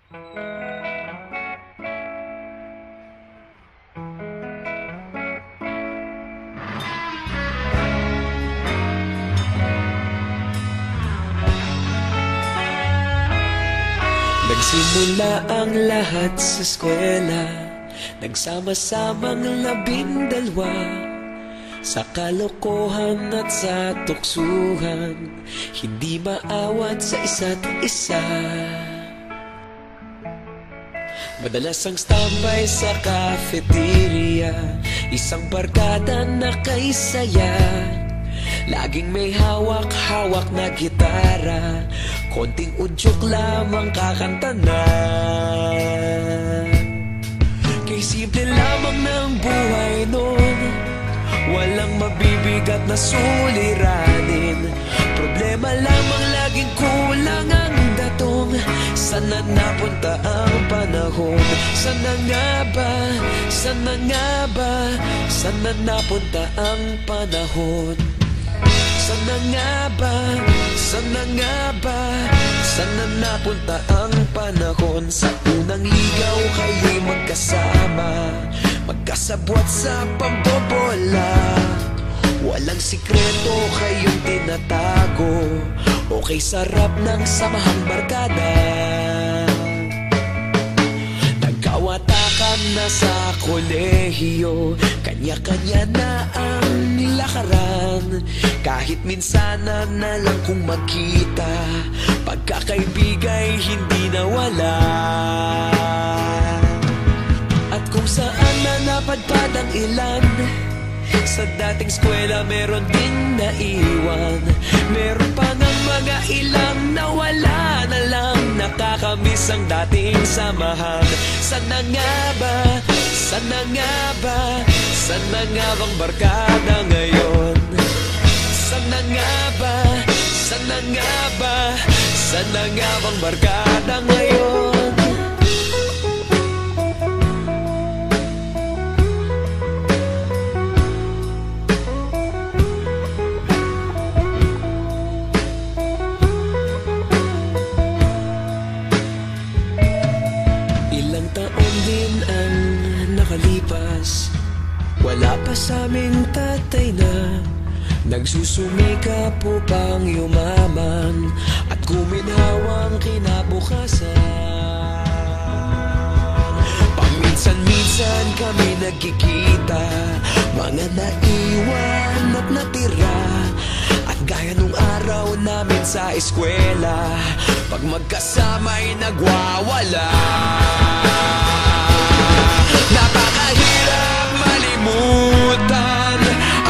Nagsimula ang lahat sa eskwela, nagsama-samang 12, sa kalokohan at sa tuksuhan, hindi maawat sa isa't isa. Madalas ang standby sa cafeteria, isang barkada na kay saya. Laging may hawak-hawak na gitara, konting udyok lamang kakanta na. Kay simple lamang ng buhay nun, walang mabibigat na suliranin. Problema lamang laging kulang ang datong. Sana napunta ang panahon? Sana nga ba? Sana nga ba? Sana napunta ang panahon? Sana nga ba? Sana nga ba? Sana napunta ang panahon? Sa unang ligaw kayo'y magkasama, magkasabwat sa pambobola. Walang sikreto kayong tinatago, okay sarap ng samahang barkada. Nagkawatakan na sa kolehiyo, kanya-kanya na ang nilakaran. Kahit minsan na lang kung magkita, pagkakaibigay hindi nawala. At kung saan na napadpad ang ilan, sa dating eskwela meron din naiwan. Meron pa ng mga ilang nawala na lang, nakakamiss ang dating samahan. Sana nga ba? Sana nga ba? Sana nga bang barkada ngayon? Sana nga ba? Sana nga ba? Sana nga bang barkada ngayon? Ilang taon din ang nakalipas, wala pa sa aming tatay na nagsusumikap upang yumaman at guminhawang kinabukasan. Paminsan-minsan kami nagkikita, mga naiwan at natira. At gaya nung araw namin sa eskwela, pag magkasama'y nagwawala. Napakahirap malimutan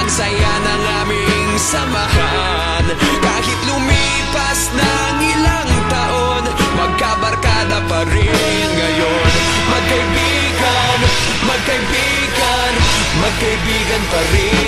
ang saya ng aming samahan. Kahit lumipas ng ilang taon, magkabarkada pa rin ngayon. Magkaibigan, magkaibigan, magkaibigan pa rin